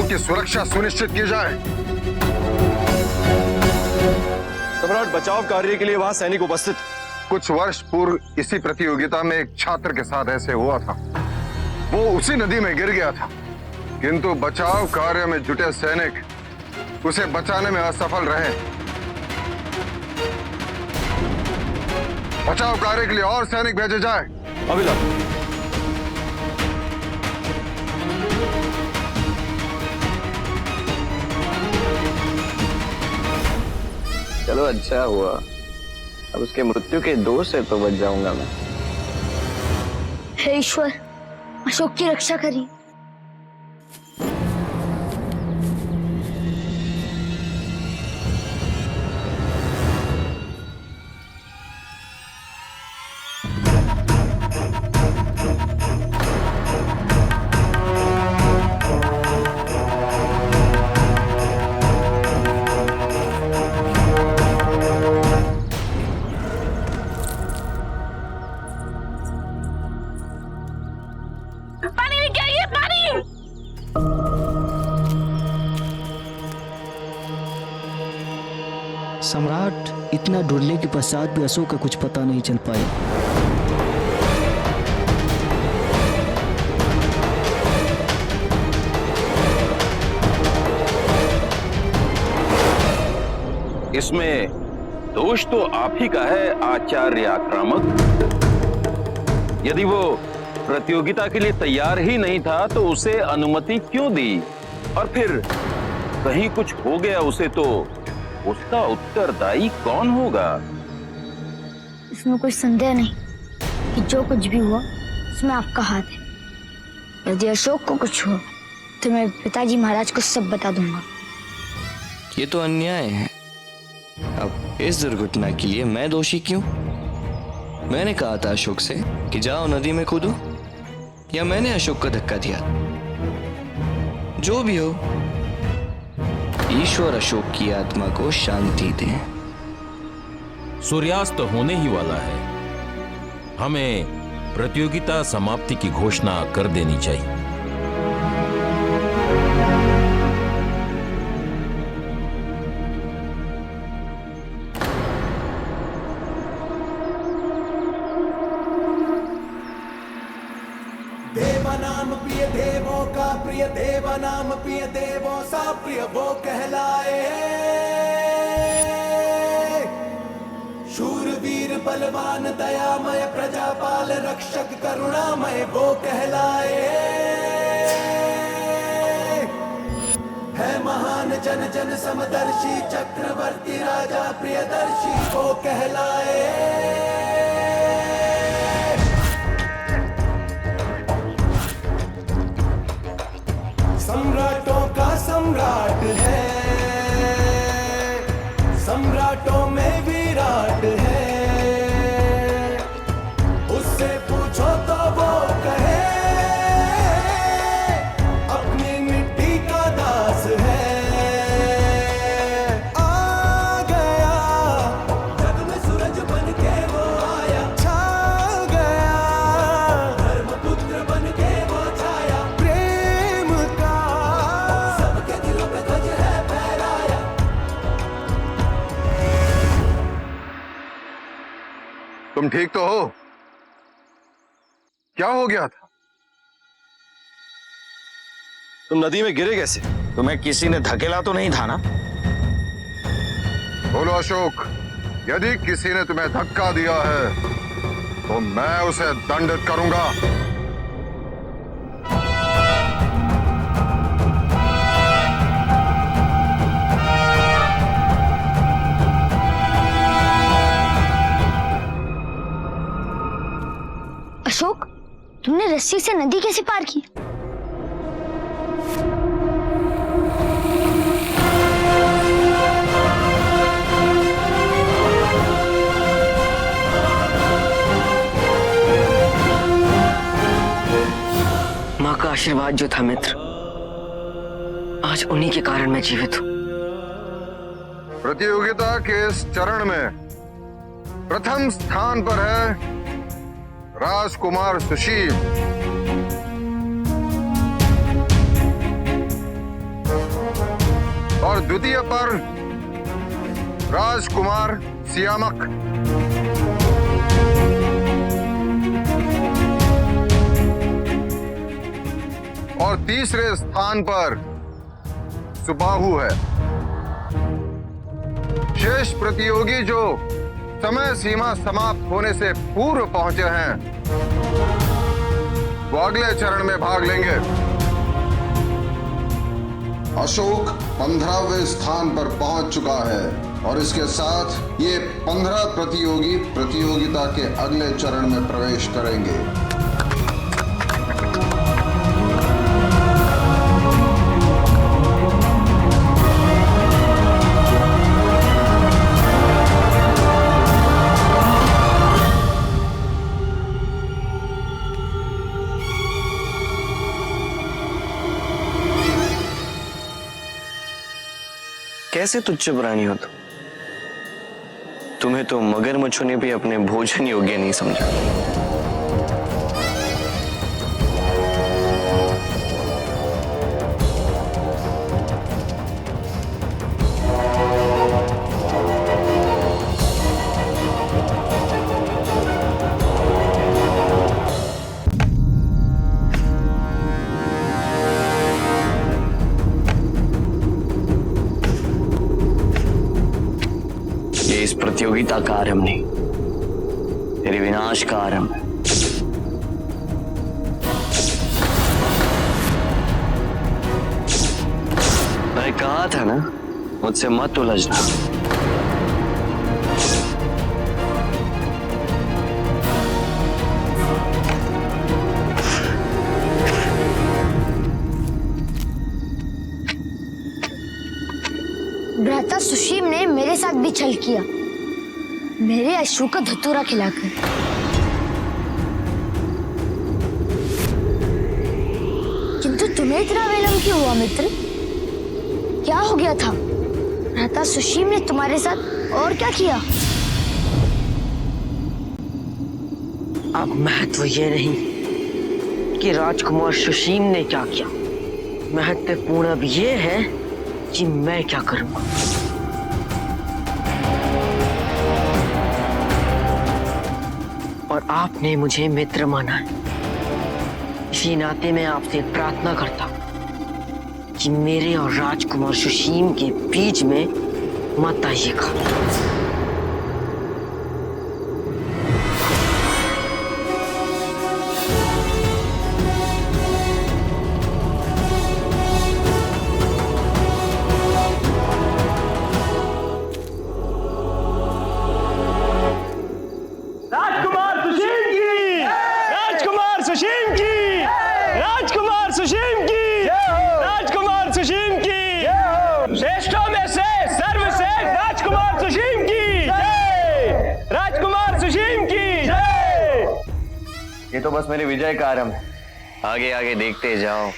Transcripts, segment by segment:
बच्चों की सुरक्षा सुनिश्चित की जाए। सम्राट, बचाव कार्य के लिए वहां सैनिक उपस्थित। कुछ वर्ष पूर्व इसी प्रतियोगिता में एक छात्र के साथ ऐसे हुआ था। वो उसी नदी में गिर गया था, किंतु बचाव कार्य में जुटे सैनिक उसे बचाने में असफल रहे। बचाव कार्य के लिए और सैनिक भेजे जाए। अभिलाष, चलो अच्छा हुआ, अब उसके मृत्यु के दोष से तो बच जाऊंगा मैं। हे ईश्वर, अशोक की रक्षा करिए। पानी लेके आइए, पानी। सम्राट, इतना ढूंढने के पश्चात भी अशोक का कुछ पता नहीं चल पाया। इसमें दोष तो आप ही का है आचार्य आक्रामक। यदि वो प्रतियोगिता के लिए तैयार ही नहीं था तो उसे अनुमति क्यों दी? और फिर कहीं कुछ हो गया उसे तो उसका उत्तरदायी कौन होगा? इसमें कोई संदेह नहीं कि जो कुछ भी हुआ उसमें आपका हाथ है। यदि अशोक को कुछ हुआ तो मैं पिताजी महाराज को सब बता दूंगा। ये तो अन्याय है। अब इस दुर्घटना के लिए मैं दोषी क्यों? मैंने कहा था अशोक से कि जाओ नदी में कूदो, या मैंने अशोक को धक्का दिया? जो भी हो, ईश्वर अशोक की आत्मा को शांति दे। सूर्यास्त होने ही वाला है। हमें प्रतियोगिता समाप्ति की घोषणा कर देनी चाहिए। देवनाम प्रिय देवों का प्रिय देवनाम प्रिय देवों सा प्रिय वो कहलाए। शूरवीर बलवान दयामय प्रजापाल रक्षक करुणामय वो कहलाए। है महान जन जन समदर्शी चक्रवर्ती राजा प्रियदर्शी वो कहलाए। सम्राटों का सम्राट है, सम्राटों में विराट है। उससे पूछो तो वो कहे अपनी मिट्टी का दास है। आ गया जग में सूरज बन के वो आया, छा गया धर्मपुत्र बन के वो छाया। प्रेम का सबके दिलों पे ध्वज है फहराया। तुम ठीक तो हो? क्या हो गया था? तुम नदी में गिरे कैसे? तुम्हें किसी ने धकेला तो नहीं था ना? बोलो अशोक, यदि किसी ने तुम्हें धक्का दिया है तो मैं उसे दंडित करूंगा। अशोक, तुमने रस्सी से नदी कैसे पार की? माँ का आशीर्वाद जो था मित्र, आज उन्हीं के कारण मैं जीवित हूँ। प्रतियोगिता के इस चरण में प्रथम स्थान पर है राजकुमार सुशील। और द्वितीय पर राजकुमार सियामक। और तीसरे स्थान पर सुबाहु है। शेष प्रतियोगी जो समय सीमा समाप्त होने से पूर्व पहुंचे हैं वो अगले चरण में भाग लेंगे। अशोक 15वें स्थान पर पहुंच चुका है और इसके साथ ये 15 प्रतियोगी प्रतियोगिता के अगले चरण में प्रवेश करेंगे। कैसे तुच्छ प्राणी हो तुम? तुम्हें तो मगरमच्छों ने भी अपने भोजन योग्य नहीं समझा। इस प्रतियोगिता का आरंभ नहीं, तेरे विनाश का आरंभ है। मैं कहा था ना, मुझसे मत उलझना। भ्राता सुशीम ने मेरे साथ भी छल किया, मेरे अश्रु का धतूरा खिलाकर। किंतु तुम्हें इतना विलंब क्यों हुआ मित्र? क्या हो गया था? भ्राता सुशीम ने तुम्हारे साथ और क्या किया? अब महत्व ये नहीं कि राजकुमार सुशीम ने क्या किया, महत्वपूर्ण अब ये है कि मैं क्या करूंगा। और आपने मुझे मित्र माना है, इसी नाते मैं आपसे प्रार्थना करता हूं कि मेरे और राजकुमार सुशीम के बीच में मत आइएगा। श्रेष्ठों में से सर्वश्रेष्ठ राजकुमार सुशीम की जय। राजकुमार सुशीम की जय। ये तो बस मेरी विजय का आरंभ है, आगे आगे देखते जाओ।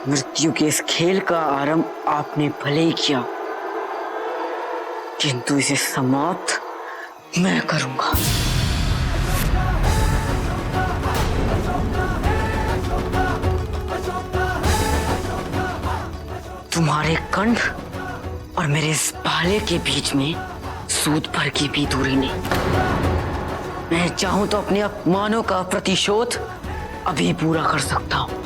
मृत्यु के इस खेल का आरंभ आपने भले ही किया, किंतु इसे समाप्त मैं करूंगा। तुम्हारे कंठ और मेरे इस भाले के बीच में सूत भर की भी दूरी नहीं। मैं चाहूं तो अपने अपमानों का प्रतिशोध अभी पूरा कर सकता हूं।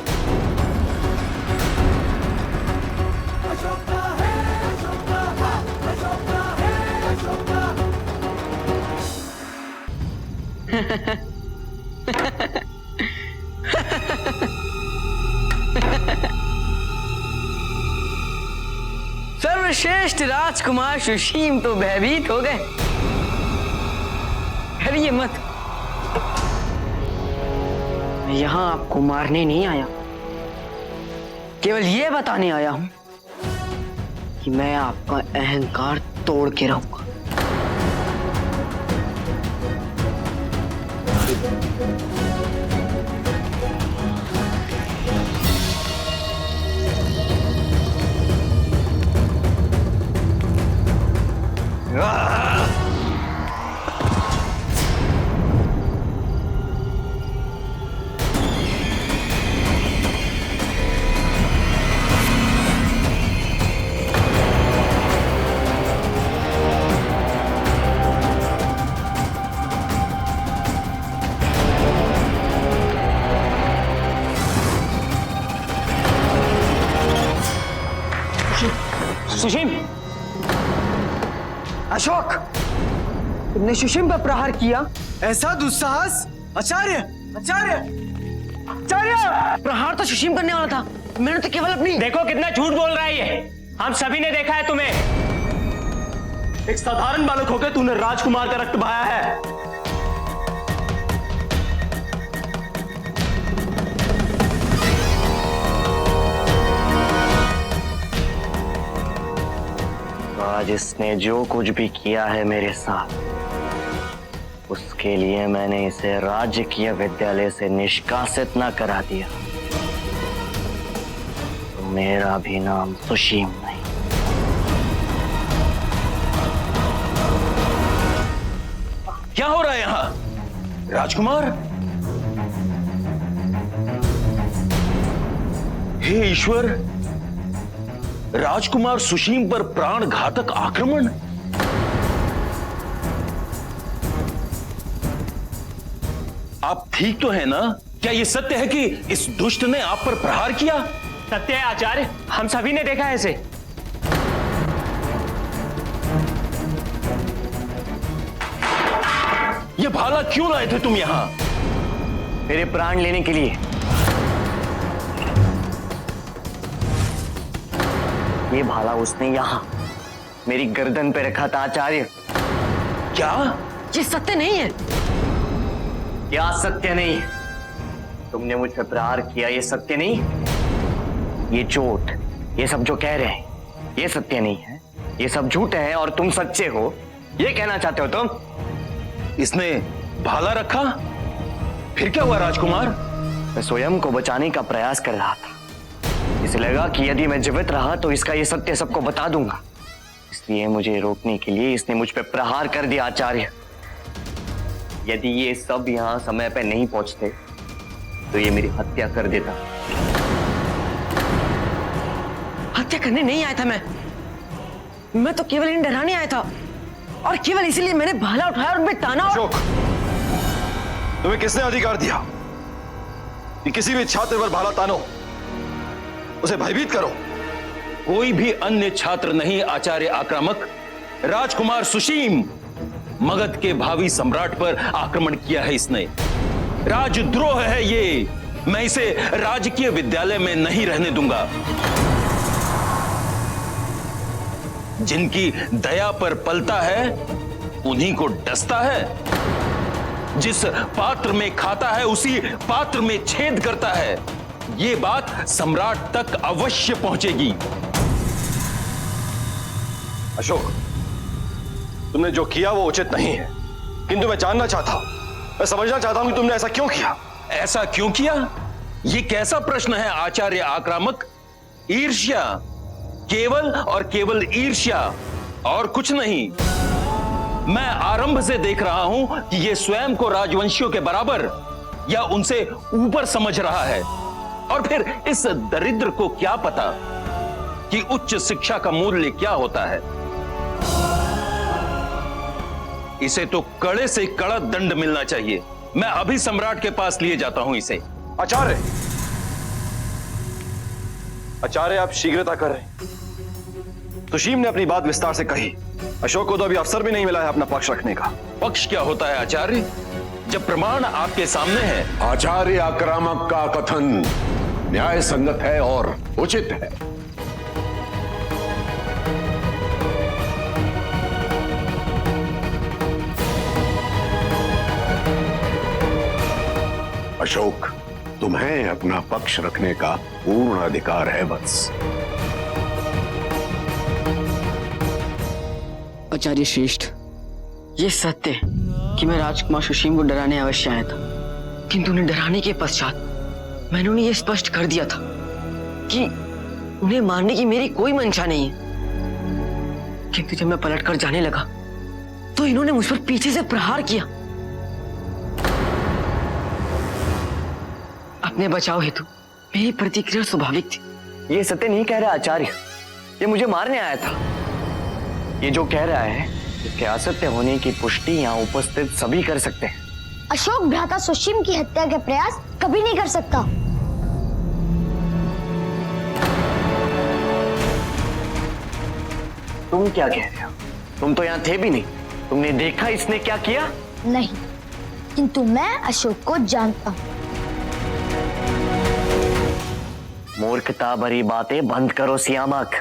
सर्वश्रेष्ठ राजकुमार सुशीम तो भयभीत हो गए। डरिए मत, मैं यहां आपको मारने नहीं आया, केवल ये बताने आया हूं कि मैं आपका अहंकार तोड़ के रहूंगा। सुशीम, अशोक, तुमने सुशीम पर प्रहार किया। ऐसा दुस्साहस! आचार्य, आचार्य, आचार्य! प्रहार तो सुशीम करने वाला था, मैंने तो केवल अपनी। देखो कितना झूठ बोल रहा है ये। हम सभी ने देखा है तुम्हें। एक साधारण बालक होकर तूने राजकुमार का रक्त बहाया है। आज इसने जो कुछ भी किया है मेरे साथ, उसके लिए मैंने इसे राजकीय विद्यालय से निष्कासित न करा दिया तो मेरा भी नाम सुशीम नहीं। क्या हो रहा है यहां राजकुमार? हे ईश्वर, राजकुमार सुशीम पर प्राण घातक आक्रमण! आप ठीक तो है ना? क्या यह सत्य है कि इस दुष्ट ने आप पर प्रहार किया? सत्य है आचार्य, हम सभी ने देखा है इसे। यह भाला क्यों लाए थे तुम यहां? मेरे प्राण लेने के लिए। ये भाला उसने यहां मेरी गर्दन पे रखा था आचार्य। क्या ये सत्य नहीं है? क्या सत्य नहीं? तुमने मुझ पर प्रहार किया, ये सत्य नहीं? ये चोट, ये सब जो कह रहे हैं, ये सत्य नहीं है, ये सब झूठ है और तुम सच्चे हो, ये कहना चाहते हो तुम? इसने भाला रखा, फिर क्या हुआ राजकुमार? मैं स्वयं को बचाने का प्रयास कर रहा था। इसे लगा कि यदि मैं जीवित रहा तो इसका ये सत्य सबको बता दूंगा, इसलिए मुझे रोकने के लिए इसने मुझ पर प्रहार कर दिया आचार्य। यदि ये सब यहां समय पर नहीं पहुंचते तो ये मेरी हत्या कर देता। हत्या करने नहीं आया था मैं तो केवल इन्हें डराने आया था, और केवल इसीलिए मैंने भाला उठाया और उनमें ताना। अशोक, तुम्हें किसने अधिकार दिया कि किसी भी छात्र पर भाला तानो, उसे भयभीत करो? कोई भी अन्य छात्र नहीं आचार्य आक्रामक, राजकुमार सुशीम, मगध के भावी सम्राट पर आक्रमण किया है इसने। राजद्रोह है ये। मैं इसे राजकीय विद्यालय में नहीं रहने दूंगा। जिनकी दया पर पलता है उन्हीं को डसता है। जिस पात्र में खाता है उसी पात्र में छेद करता है। ये बात सम्राट तक अवश्य पहुंचेगी। अशोक, तुमने जो किया वो उचित नहीं है, किंतु मैं जानना चाहता हूं, मैं समझना चाहता हूं कि तुमने ऐसा क्यों किया। ऐसा क्यों किया? ये कैसा प्रश्न है आचार्य आक्रामक? ईर्ष्या, केवल और केवल ईर्ष्या। और कुछ नहीं। मैं आरंभ से देख रहा हूं कि ये स्वयं को राजवंशियों के बराबर या उनसे ऊपर समझ रहा है। और फिर इस दरिद्र को क्या पता कि उच्च शिक्षा का मूल्य क्या होता है। इसे तो कड़े से कड़ा दंड मिलना चाहिए। मैं अभी सम्राट के पास लिए जाता हूं इसे। आचार्य, आचार्य आप शीघ्रता कर रहे हैं। सुशीम ने अपनी बात विस्तार से कही। अशोक को तो अभी अवसर भी नहीं मिला है अपना पक्ष रखने का। पक्ष क्या होता है आचार्य, जब प्रमाण आपके सामने है? आचार्य आक्रामक का कथन न्याय संगत है और उचित है। अशोक, तुम्हें अपना पक्ष रखने का पूर्ण अधिकार है वत्स। आचार्य श्रेष्ठ, ये सत्य है कि मैं राजकुमार सुशीम को डराने अवश्य आया था, किंतु उन्हें डराने के पश्चात मैंने उन्हें यह स्पष्ट कर दिया था कि उन्हें मारने की मेरी कोई मंशा नहीं है। किंतु जब मैं पलटकर जाने लगा तो इन्होंने मुझ पर पीछे से प्रहार किया। अपने बचाव हेतु मेरी प्रतिक्रिया स्वाभाविक थी। ये सत्य नहीं कह रहा आचार्य, ये मुझे मारने आया था। ये जो कह रहा है इसके असत्य होने की पुष्टि यहाँ उपस्थित सभी कर सकते हैं। अशोक भ्राता सुशीम की हत्या के प्रयास कभी नहीं कर सकता। तुम क्या कह रहे हो? तुम तो यहाँ थे भी नहीं। तुमने देखा इसने क्या किया? नहीं, किंतु मैं अशोक को जानता हूँ। मूर्खता भरी बातें बंद करो सियामक,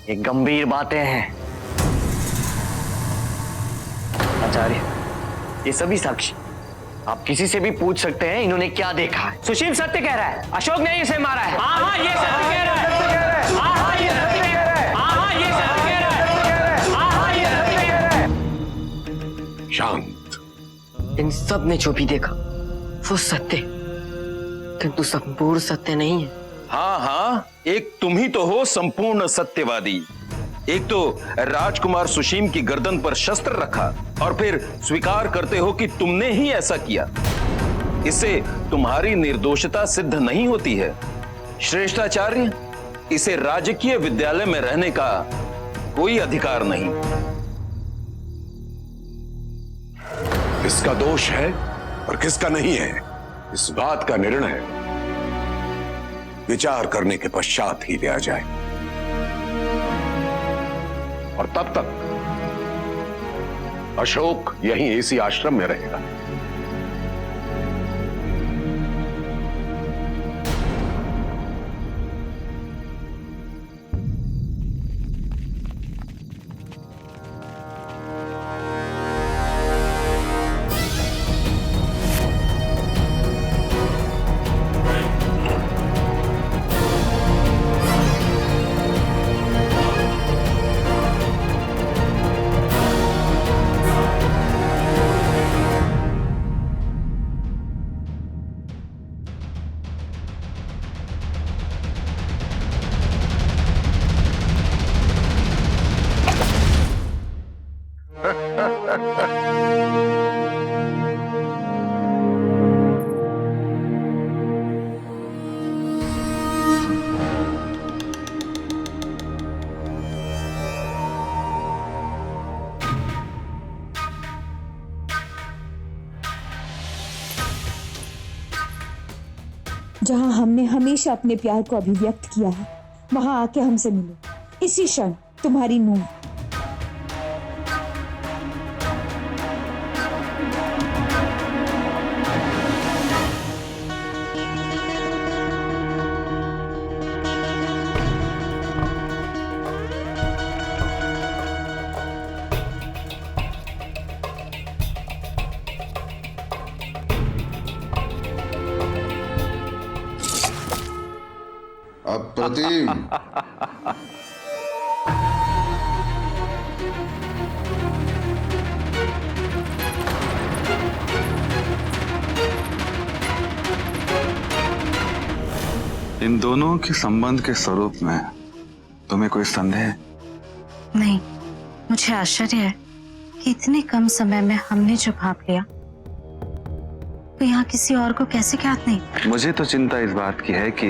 ये गंभीर बातें हैं। आचार्य, ये सभी साक्षी, आप किसी से भी पूछ सकते हैं इन्होंने क्या देखा है। सुशीम सत्य कह रहा है, अशोक ने इसे मारा है। हाँ ये सत्य कह रहा है। हाँ ये सत्य कह रहा है। हाँ ये सत्य कह रहा है। हाँ ये सत्य कह रहा है। शांत। इन सब ने जो भी देखा वो सत्य, किंतु संपूर्ण सत्य नहीं है। हाँ हाँ, एक तुम ही तो हो संपूर्ण सत्यवादी। एक तो राजकुमार सुशीम की गर्दन पर शस्त्र रखा और फिर स्वीकार करते हो कि तुमने ही ऐसा किया। इससे तुम्हारी निर्दोषता सिद्ध नहीं होती है। श्रेष्ठाचार्य, इसे राजकीय विद्यालय में रहने का कोई अधिकार नहीं। किसका दोष है और किसका नहीं है, इस बात का निर्णय विचार करने के पश्चात ही लिया जाए। और तब तक अशोक यहीं इसी आश्रम में रहेगा। जहां हमने हमेशा अपने प्यार को अभिव्यक्त किया है, वहां आके हमसे मिलो। इसी क्षण तुम्हारी नूह। अप्रतिम। इन दोनों के संबंध के स्वरूप में तुम्हें कोई संदेह? नहीं, मुझे आश्चर्य है कि इतने कम समय में हमने जो भाप लिया तो यहाँ किसी और को कैसे ज्ञात नहीं। मुझे तो चिंता इस बात की है कि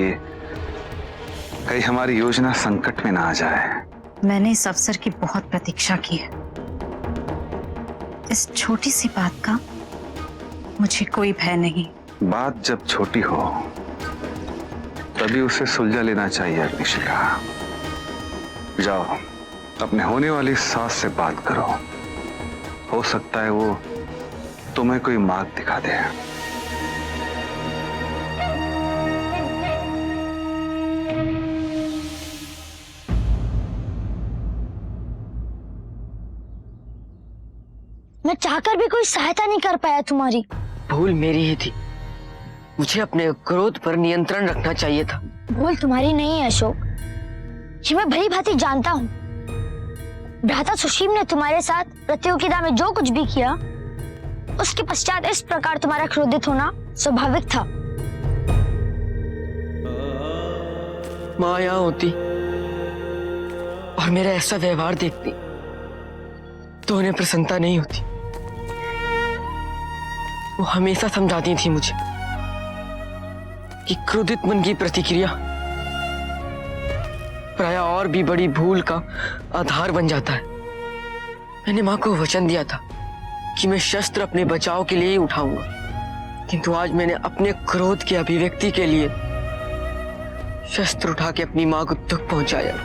कहीं हमारी योजना संकट में ना आ जाए। मैंने इस अवसर की बहुत प्रतीक्षा की है। इस छोटी सी बात का मुझे कोई भय नहीं। बात जब छोटी हो तभी उसे सुलझा लेना चाहिए अग्निशिखा। जाओ अपने होने वाली सास से बात करो, हो सकता है वो तुम्हें कोई मार्ग दिखा दे। मैं चाहकर भी कोई सहायता नहीं कर पाया तुम्हारी। भूल मेरी ही थी, मुझे अपने क्रोध पर नियंत्रण रखना चाहिए था। भूल तुम्हारी नहीं है अशोक, ये मैं भली भांति जानता हूँ। भ्राता सुशील ने तुम्हारे साथ प्रतियोगिता में जो कुछ भी किया, उसके पश्चात इस प्रकार तुम्हारा क्रोधित होना स्वाभाविक था। माँ यहाँ होती और मेरा ऐसा व्यवहार देखती तो उन्हें प्रसन्नता नहीं होती। वो हमेशा समझाती थी मुझे कि क्रोधित मन की प्रतिक्रिया प्रायः और भी बड़ी भूल का आधार बन जाता है। मैंने मां को वचन दिया था कि मैं शस्त्र अपने बचाव के लिए ही उठाऊंगा, किंतु आज मैंने अपने क्रोध की अभिव्यक्ति के लिए शस्त्र उठा के अपनी मां को दुख पहुंचाया।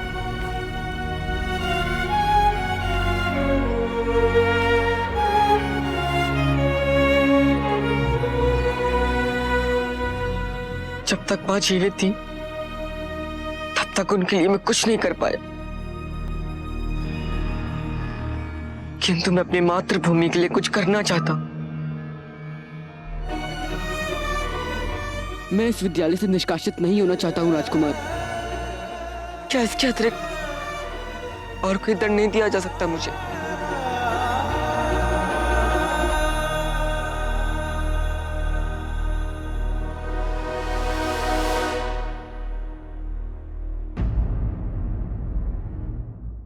जब तक मां जीवित थी तब तक उनके लिए मैं कुछ नहीं कर पाया, किंतु मैं अपनी मातृभूमि के लिए कुछ करना चाहता हूं। मैं इस विद्यालय से निष्कासित नहीं होना चाहता हूं राजकुमार। क्या इसके अतिरिक्त और कोई दंड नहीं दिया जा सकता मुझे?